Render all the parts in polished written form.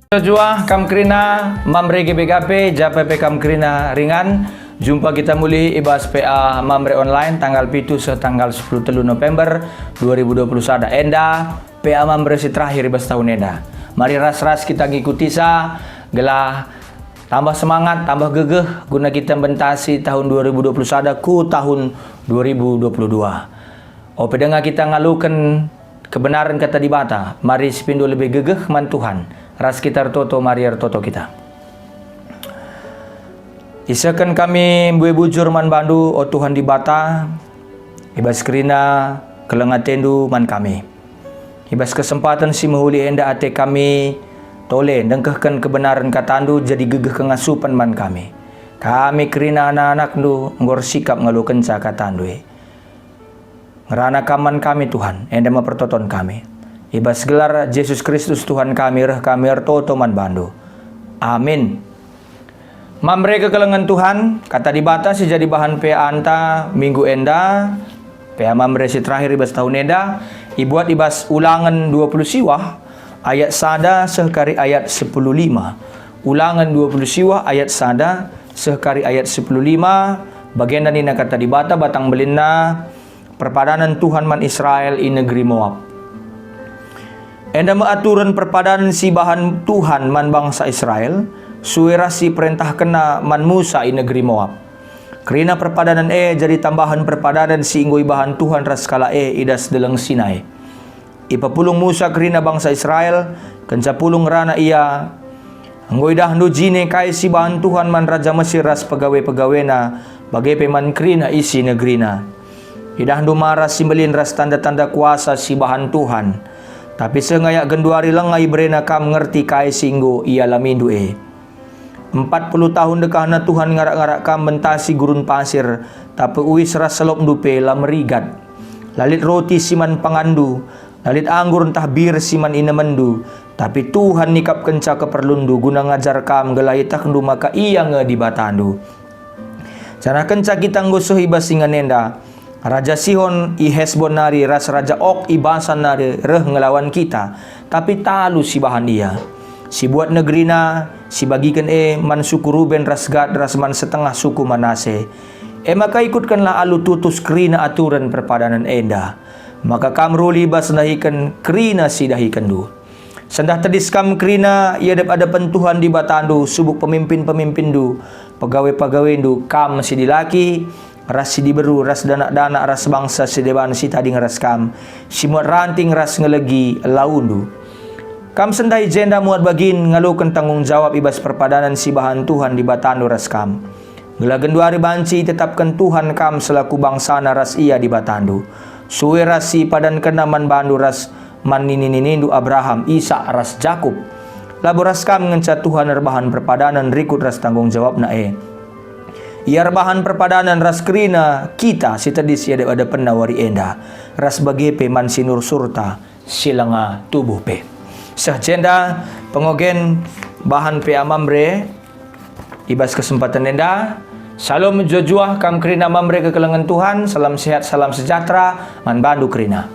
Jua kam krina mamre GBKP JPP kam krina ringan. Jumpa kita muli ibas PA mamre online tanggal pitu setanggal 10 November 2021 enda PA mamre si terakhir ibas tahun enda. Mari ras-ras kita ngikuti sa gelah tambah semangat, tambah gegeh guna kita bentasi tahun 2021 ku tahun 2022. Dengar kita ngalukan kebenaran kata di bata. Mari sepindu lebih gegeh man Tuhan. Ras kita toto mari toto kita. Isakan kami bue bujur man bandu o Tuhan di bata. Ibas kerina kelengatendu man kami. Ibas kesempatan si mahuli enda ate kami tole dengkehkan kebenaran katandu jadi gegeh kengasupan man kami. Kami kerina anak-anak du ngor sikap ngalukan ca katandu. Ngerana kaman kami Tuhan enda mempertoton kami. Ibas gelar Yesus Kristus Tuhan kami reh kami ertoto man bandu. Amin. Mamre kekelengan Tuhan kata dibatasi jadi bahan PA anta minggu enda PA mamre si terakhir ibas tahun enda ibuat ibas ulangan 20 siwah ayat sada sekari ayat 15. Ulangan 20 siwah ayat sada sekari ayat 15 bagian nina kata dibata batang belina perpadanan Tuhan man Israel i negeri Moab. Enda aturan perpadanan si bahan Tuhan man bangsa Israel, suira si perintah kena man Musa i negeri Moab. Kerina perpadanan jadi tambahan perpadanan si inggoy bahan Tuhan raskala idas deleng Sinai. Ipapulung Musa kerina bangsa Israel, kenca pulung rana ia. Anggoy dahnu jine kay si bahan Tuhan man Raja Mesir ras pegawai-pegawena, bagai peman kerina isi negrina. Idahnu maras simbelin ras tanda-tanda kuasa si bahan Tuhan. Tapi sengayak genduari lengai berena kam ngerti kai singgo ia lamindu 40 tahun dekahna Tuhan ngarak-ngarak kam mentasi gurun pasir tapi uis ras selop dupe la merigat. Lalit roti siman pangandu, lalit anggur entah bir siman inemendu. Tapi Tuhan nikap kenca keperlundu guna ngajar kam gelayitah kendu maka ia nge di batandu. Cara kenca kita ngusuh ibas singa nenda. Raja Sihon i Hesbon nari ras Raja Ok i Basan nari reh ngelawan kita. Tapi talu si bahan dia. Si buat negrina, si bagikan man suku Ruben ras Gad ras man setengah suku Manase. Maka ikutkanlah alu tutus kerina aturan perpadanan enda. Maka kam ruli bas dahikan kerina si dahikan du. Sendah tedis kam kerina ia ada pentuhan di batandu subuk pemimpin-pemimpin du. Pegawai-pegawai du kam si dilaki. Ras si diberu, ras danak-danak, ras bangsa si dewan si tadi ngeras kam. Si muat ranting ras ngelegi laundu. Kam sendai jenda muat bagin ngalukan tanggung jawab ibas perpadanan si bahan Tuhan di batandu ras kam. Gelagen 2 hari banci tetapkan Tuhan kam selaku bangsana ras ia di batandu. Suwe ras si padan kenaman bandu ras man nini-ninindu Abraham, Isa ras Jakub. Labu ras kam ngenca Tuhan erbahan perpadanan rikut ras tanggung jawab na Iar bahan perpadanan ras kerina kita si tadis ya ada penawari enda ras bagi peman sinur surta silanga tubuh pe sahjenda pengogen bahan pe amamre ibas kesempatan enda salam jojuah kam kerina mamre kekelengan Tuhan salam sehat salam sejahtera man bandu kerina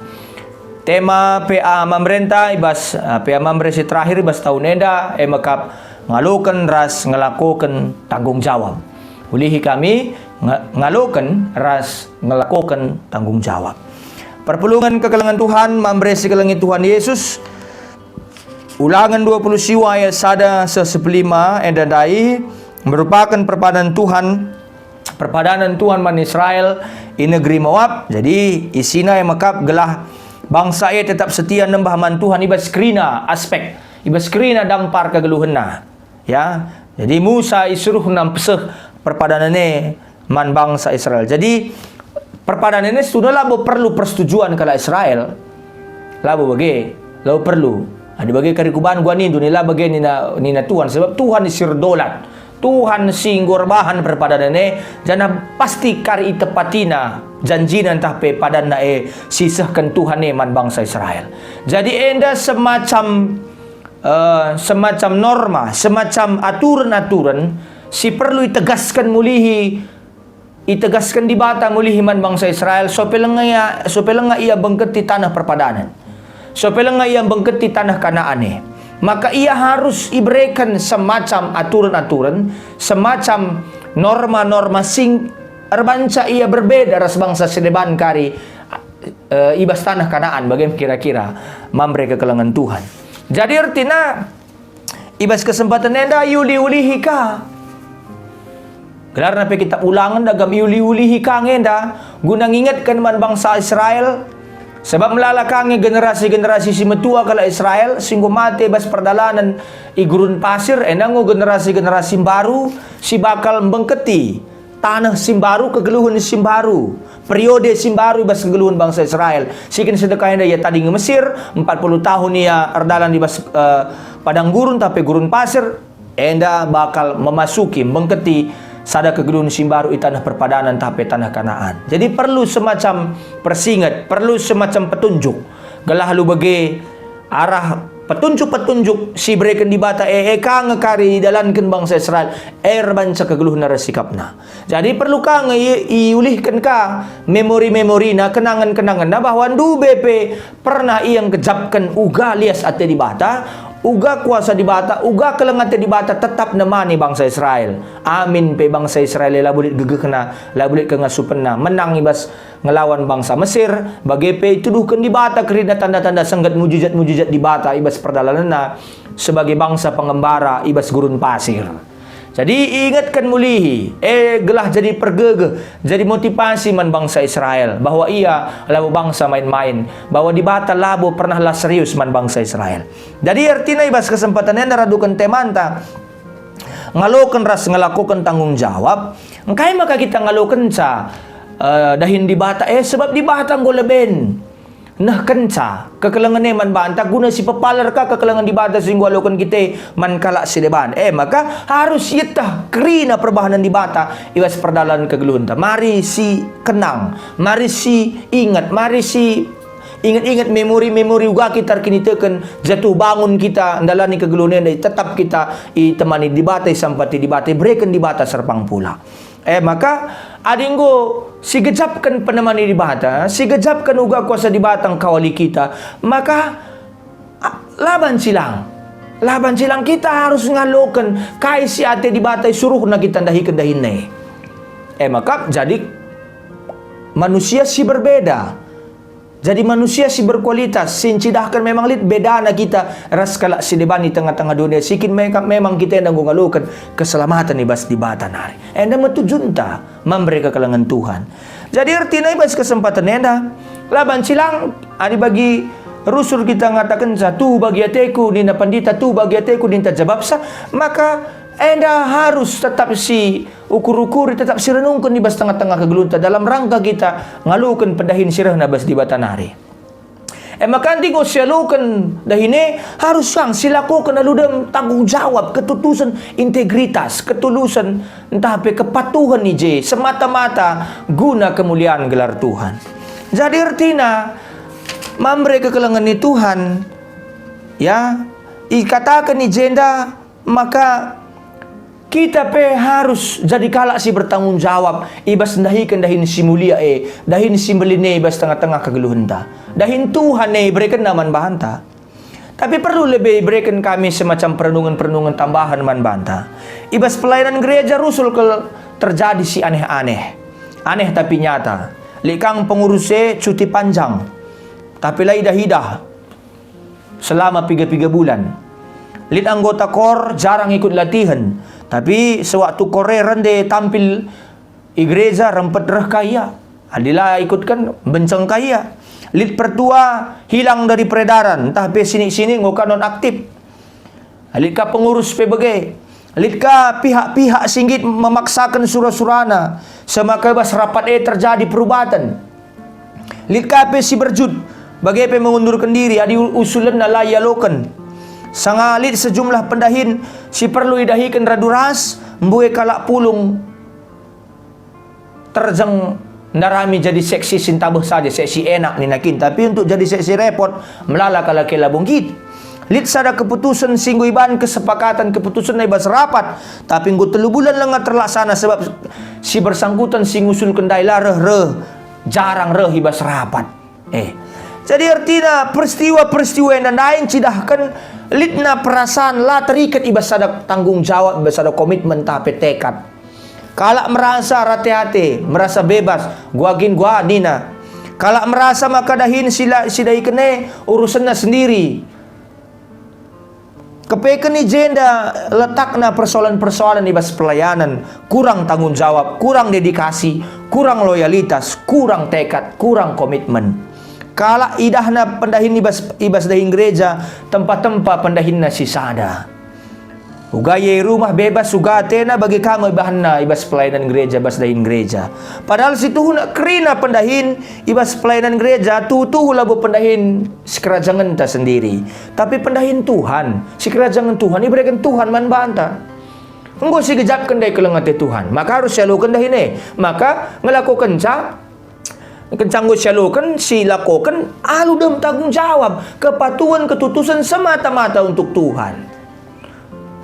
tema PA mamrenta ibas PA mamre si terakhir ibas tahun enda emakap ngalukan ras ngelakukan tanggung jawab. Ulihi kami ngalukan ras ngelakukan tanggung jawab. Perpulungan kekelengan Tuhan mamre sekelengi Tuhan Yesus. Ulangan 20 siwa ayat sada sesepelima endadai merupakan perpadanan Tuhan man Israel di negeri Moab. Jadi isina yang makap gelah bangsa tetap setia nembah man Tuhan ibas kerina aspek ibas kerina dampar kegeluhena. Ya. Jadi Musa isuruh nampeseh perpadanan man bangsa Israel. Jadi perpadanan ini sudah labo perlu persetujuan kala Israel. Labo bagi, labo perlu. Ada bagi karikuban gua ni nila bagi nina Tuhan sebab Tuhan isir dolat. Tuhan singgor bahan perpadanan jana pasti kari tepatina janji nantah pe padan na sisahkan Tuhan man bangsa Israel. Jadi enda semacam norma, semacam aturan-aturan si perlu itegaskan mulihi itegaskan di bata mulihi man bangsa Israel sopelenga ia bengket di tanah perpadanan. Sopelenga ia bengket di tanah Kanaan maka ia harus iberikan semacam aturan-aturan, semacam norma-norma sing erbanca ia berbeda ras bangsa sedeban kari ibas tanah Kanaan bagaimana kira-kira mamre ke kalangan Tuhan. Jadi artinya ibas kesempatan enda yuli-ulihi ka. Gelar nape kita ulangan dagam yuli-ulihi ka ngenda guna ngingatkan man bangsa Israel sebab melalakangi generasi-generasi si metua kala Israel singgo mate bas perdalanan igurun pasir endango generasi-generasi baru si bakal membengketi tanah simbaru kegeluhun simbaru periode simbaru bas kegeluhun bangsa Israel sikin sedekah ya tadi nge Mesir 40 tahun ia erdalan di bas padang gurun tapi gurun pasir enda bakal memasuki membengketi sada kegeluhun simbaru i tanah perpadanan tapi tanah Kanaan. Jadi perlu semacam persingat, perlu semacam petunjuk gelah lu bagi arah petunjuk-petunjuk si berikan di bata ka ngekari dalankan bangsa Israel banca kegeluhna resikapna. Jadi perlu ka iulihkan ka memori-memori na kenangan-kenangan na bahwa ndu BP pernah yang kejapkan uga lias ate di bata uga kuasa di bata, uga kelengate di bata tetap nemani bangsa Israel. Amin pe bangsa Israel labulit gegekna, labulit ke ngasupenna menang ibas ngelawan bangsa Mesir. Bagi pe tuduhkan di bata kerina tanda-tanda senggat mujizat-mujizat di bata ibas perdalanana sebagai bangsa pengembara ibas gurun pasir. Jadi ingatkan mulihi, gelah jadi pergegeh, jadi motivasi man bangsa Israel bahwa ia labu bangsa main-main, bahwa di bata labu pernahlah serius man bangsa Israel. Jadi artinya ibas kesempatannya naradukan temanta ngalokan ras ngelakukan tanggung jawab, engkai maka kita ngalokan sa dahin di bata sebab di bata ngoleben. Nah kenca kekelangan man banta guna si pepalar ka kekelangan di bata sehingga alokan kita man kalak si deban maka harus yetah kerina perbahanan di bata ibas perdalan kegeluhun ta mari si kenang mari si ingat mari si ingat-ingat memori-memori uga kita kini teken jatuh bangun kita ndalani kegeluhun tetap kita temani di bata sampati di bata berikan di bata serpang pula maka adinggo si gejapkan penemani di bata, si gejapkan uga kuasa di batang kawali kita, maka laban silang kita harus ngalokan kai si ate di bata suruh na kita dahikan dahinne. Maka jadi manusia si berbeda. Jadi manusia si berkualitas, sincidahkan memang lit beda na kita ras kalak si debani tengah-tengah dunia sikin memang kita yang ngalukan keselamatan ibas di bata nari. Enda matujunta memberi ke kalangan Tuhan. Jadi artinya ibas kesempatan enda laban silang ani bagi rusul kita ngatakan satu bagi ateku nina pandita tu bagi ateku nina jababsa maka enda harus tetap si ukur-ukur tetap si renungkan di bas tengah-tengah kegelunta dalam rangka kita ngalukan pedahin sirah na bas di batanari. Maka nanti kau sialukan dahine harus sang silakukan aludam tanggung jawab ketutusan integritas ketulusan entah apa kepatuhan ni semata-mata guna kemuliaan gelar Tuhan. Jadi artinya mamre kekelangan ni Tuhan ya ikatakan ni jenda maka kita pe harus jadi kalak si bertanggung jawab ibas dahikan dahin si mulia dahin si meline ibas tengah-tengah kegeluhan ta dahin Tuhan berikan naman bahanta tapi perlu lebih berikan kami semacam perenungan-perenungan tambahan man banta ibas pelayanan gereja rusul terjadi si aneh-aneh tapi nyata likang pengurusnya cuti panjang tapi lai dah selama 3 bulan lid anggota kor jarang ikut latihan tapi sewaktu kore rende tampil igreja rempet reh kaya adila ikutkan benceng kaya lid pertua hilang dari peredaran entah pe sini-sini ngoka non aktif lid ka pengurus PBG lid ka pihak-pihak singgit memaksakan surah-surana semaka bas rapat terjadi perubatan lid ka pe si berjud bagai pe mengundurkan diri adi usulan na layalokan sangalit sejumlah pendahin si perlu idahikan raduras mbue kalak pulung terjeng narami jadi seksi sintabuh saja seksi enak ni nakin tapi untuk jadi seksi repot melala kalak kelabung git lit sada keputusan singgu iban kesepakatan keputusan na ibas rapat tapi nggo 3 bulan lang terlaksana sebab si bersangkutan si ngusul kendai lah reh jarang reh ibas rapat Jadi artinya peristiwa-peristiwa yang lain cidahkan litna perasaan lah terikat ibas ada tanggung jawab, ibas ada komitmen tapi tekad. Kalau merasa hati-hati, merasa bebas, gua nina. Kalau merasa maka dahin sidai kene urusannya sendiri. Kepekan jenda letakna persoalan-persoalan ibas pelayanan, kurang tanggung jawab, kurang dedikasi, kurang loyalitas, kurang tekad, kurang komitmen. Kala idahna pendahin ibas dahin gereja, tempat-tempat pendahinna sisada. Ugaya rumah bebas sugatena bagi kamu bahanna ibas pelayanan gereja, ibas dahin gereja. Padahal situ nak kerina pendahin ibas pelayanan gereja, tuh labu pendahin si kerajangan ta sendiri. Tapi pendahin Tuhan, si kerajangan Tuhan iberikan Tuhan man banta. Engko si gejapkan dari kelengate Tuhan, maka harus selalukan dahin maka ngelakukan kencang go selalukan si lakukan aludem tanggung jawab, kepatuhan ketutusan semata-mata untuk Tuhan.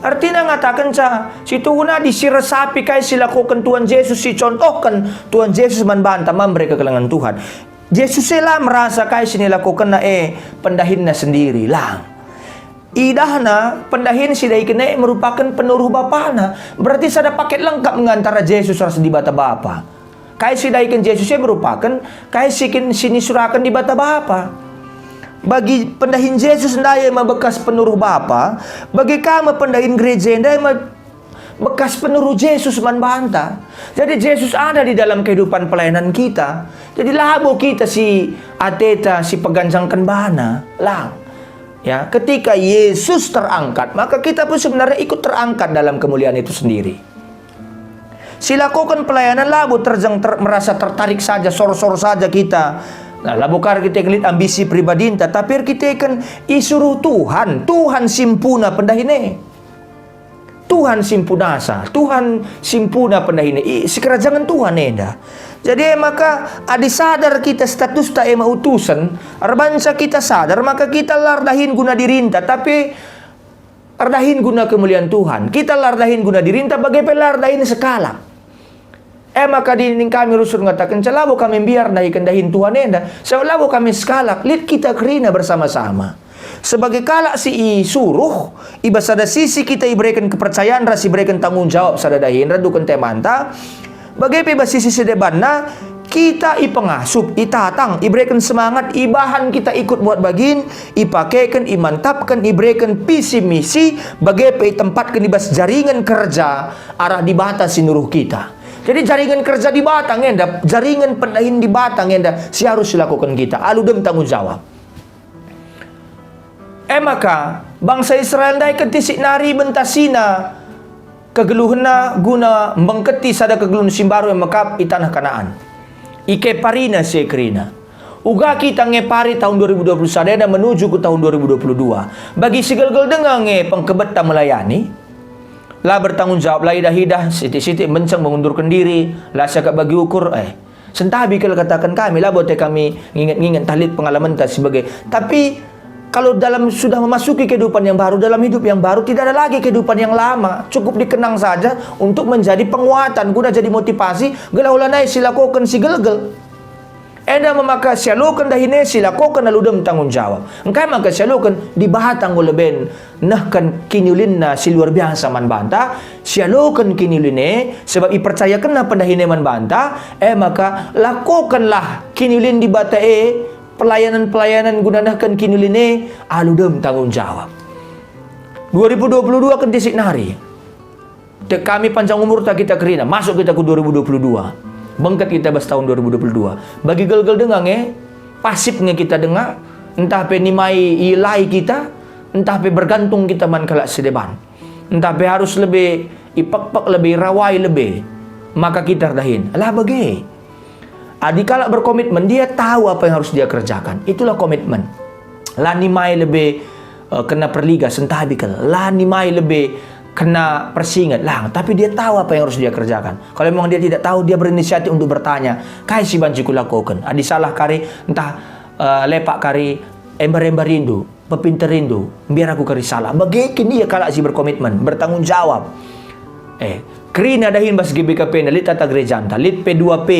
Artinya ngatakan si Tuhan disiresapi kaya silakukan Tuhan Yesus, si contohkan Tuhan Yesus membantah memberi kekelangan Tuhan. Yesus lah merasa kaya sinilakukan na pendahin na sendiri lang. Idahna pendahin si dahi kena merupakan penuruh bapana. Berarti sada paket lengkap mengantara Yesus rasa di bata bapa. Kaya si dahi kan Yesusnya merupakan kaya sini surakan di bata bapa. Bagi pendahin Yesus ndaya bekas penuruh Bapa, bagi kami pendahin gereja ndaya bekas penuruh Yesus man banta. Jadi Yesus ada di dalam kehidupan pelayanan kita. Jadi labo kita si ateta si peganjangkan bana lang. Ya, ketika Yesus terangkat, maka kita pun sebenarnya ikut terangkat dalam kemuliaan itu sendiri. Silakukan pelayanan labo merasa tertarik saja, sor-sor saja kita. Nah, labukar kita ngelit ambisi pribadi, tapi kita kan isuruh Tuhan simpuna pendahine. Tuhan simpunasa, Tuhan simpuna pendahine. Sekerajangan Tuhan eda. Jadi maka adi sadar kita status ta ema utusan, arbansa kita sadar maka kita lardahin guna dirinta, tapi lardahin guna kemuliaan Tuhan. Kita lardahin guna dirinta bagaimana lardahin sekala. Maka dinding kami rusun ngatakan calabo kami biar dahi kendahin Tuhan enda. Selabo kami skalak lit kita kerina bersama-sama. Sebagai kalak si suruh ibas ada sisi kita iberikan kepercayaan rasi berikan tanggung jawab sada dahin radukan temanta. Bagaimana sisi sedebanna kita ipengasup, itatang, iberikan semangat, ibahan kita ikut buat bagin, ipakaikan, imantapkan, iberikan visi misi, bagaimana tempatkan ibas jaringan kerja arah di batas sinuruh kita. Jadi jaringan kerja di Batang enda, jaringan pendahin di Batang enda, si harus dilakukan kita. Aludem tanggung jawab. Maka bangsa Israel dai ketisik nari bentasina kegeluhna guna mengketi sada kegeluhan simbaru yang mekap itanah Kanaan. Ike parina sekrina. Uga kita ngepari tahun 2021 dan menuju ke tahun 2022. Bagi segel-gel dengang pengkebeta melayani. Lah bertanggung jawab lah hidah sitik-sitik menceng mengundurkan diri lah syakak bagi ukur sentabi kalau katakan kami lah bote kami ngingat tahlid pengalaman sebagai tapi kalau dalam sudah memasuki kehidupan yang baru, dalam hidup yang baru tidak ada lagi kehidupan yang lama, cukup dikenang saja untuk menjadi penguatan guna jadi motivasi gelaulanai silakukan si gelgel. Eda memakai sialukan dahine silakukan aludem tanggung jawab. Engkai maka sialukan dibahatang uleben nahkan kinyulinna si luar biasa man banta sialukan kinyuline sebab ipercayakan na pendahine man banta maka lakukanlah kinyulin di bata pelayanan-pelayanan gunanakan kinyuline aludem tanggung jawab. 2022 kan tisik nari. Kami panjang umur tak kita kerina masuk kita ke 2022. Bengket kita bas tahun 2022. Bagi gel-gel dengang pasifnya kita dengar, entah pe nimai ilai kita, entah pe bergantung kita man kalak sedeban. Entah pe harus lebih ipak-pak lebih rawai lebih. Maka kita dahin. Lah bagi. Adi kalak berkomitmen dia tahu apa yang harus dia kerjakan. Itulah komitmen. Lah nimai lebih kena perliga sentabi kal. Lah nimai lebih kena persingat lah, tapi dia tahu apa yang harus dia kerjakan. Kalau memang dia tidak tahu, dia berinisiatif untuk bertanya, kai si banci kulakukan adi salah kari entah lepak kari embar-embar rindu pepinter rindu biar aku kari salah bagi kini ya kalak si berkomitmen bertanggung jawab kerina dahin bas GBKP lit tata gerejanta lit P2P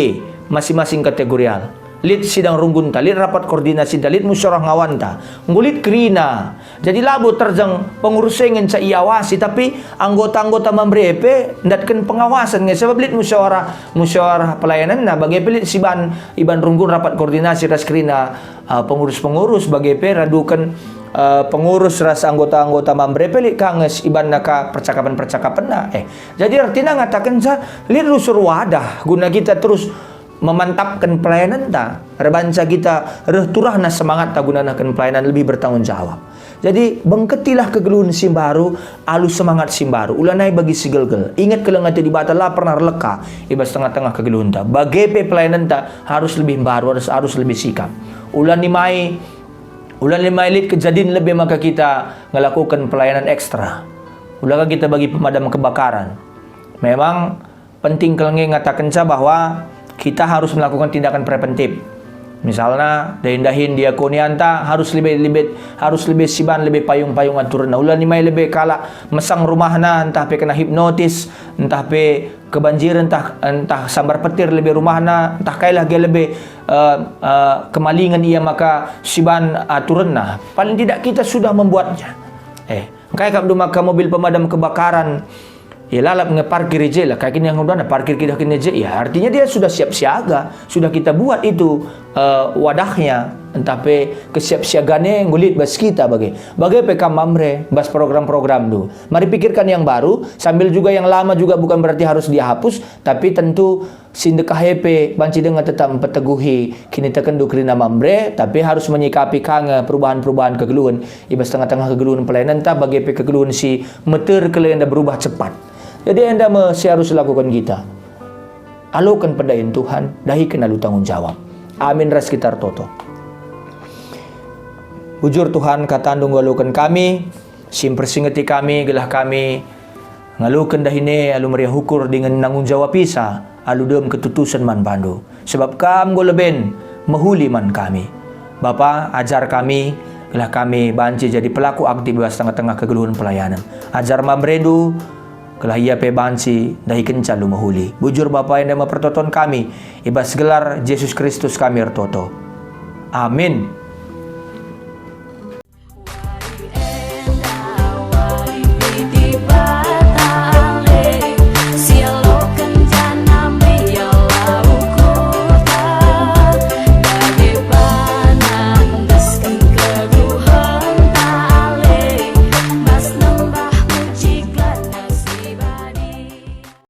masing-masing kategorial lit sidang runggunta, lit rapat koordinasi, lit musyawarah ngawanta, ngulit krina. Jadi labo terjang pengurusengan sa iawasi, tapi anggota-anggota membrepe ndatken pengawasan nge sebab lit musyawarah pelayanan na bagi pelit siban iban runggun rapat koordinasi ras krina pengurus-pengurus bagi pe radukan pengurus ras anggota-anggota membrepe lit kanges iban naka percakapan-percakapan na. Jadi artinya ngatakan sa lit lusur wadah guna kita terus memantapkan pelayanan ta, rebanca kita turah na semangat ta gunakan pelayanan lebih bertanggung jawab. Jadi bengketilah kegeluhan simbaru, alus semangat simbaru. Ulanai bagi sigelgel. Ingat kelengat di batala pernah leka ibas tengah-tengah kegeluhan ta. Bagi pelayanan ta harus lebih baru, harus lebih sikap. Ulan limai lit kejadian lebih maka kita melakukan pelayanan ekstra. Ulah kita bagi pemadam kebakaran. Memang penting kelengge ngatakan sa bahwa kita harus melakukan tindakan preventif. Misalnya, dahin-dahin diakonianta harus lebih siban, lebih payung-payung aturan. Ulah nimai lebih kala mesang rumahna, entah pe kena hipnotis, entah pe kebanjiran, entah sambar petir lebih rumahna, entah kailah dia lebih kemalingan ia maka siban aturan nah. Paling tidak kita sudah membuatnya. Kayak kamu maka mobil pemadam kebakaran, ya lalap ngeparkir aja lah, kayak gini yang udah parkir kita kini aja, ya artinya dia sudah siap siaga, sudah kita buat itu wadahnya, entah pe kesiapsiagannya ngulit bas kita bagai PK Mamre, bas program-program tu. Mari pikirkan yang baru, sambil juga yang lama juga bukan berarti harus dihapus, tapi tentu sindekah HP banci dengan tetap memperteguhi kini tekendu krina Mamre, tapi harus menyikapi kange perubahan-perubahan kegeluhan, ibas tengah-tengah kegeluhan pelayanan tak bagi pe kegeluhan si meter kalian berubah cepat. Jadi anda mesti harus lakukan kita. Alukan pendain Tuhan, dahi kenalu tanggung jawab. Amin ras kita toto. Bujur Tuhan kata andung ngalukan kami, simpersingeti kami, gelah kami, ngalukan dahine, alu meriah hukur dengan nanggung jawab pisah, alu dem ketutusan man bandu. Sebab kam goleben, mahuli man kami. Bapa, ajar kami, gelah kami banci jadi pelaku aktif di tengah-tengah kegeluhan pelayanan. Ajar mamredu, kelah ia pe banci dahi kencal lumahuli. Bujur Bapa yang pertoton kami, ibas gelar Yesus Kristus kami ertoto. Amin.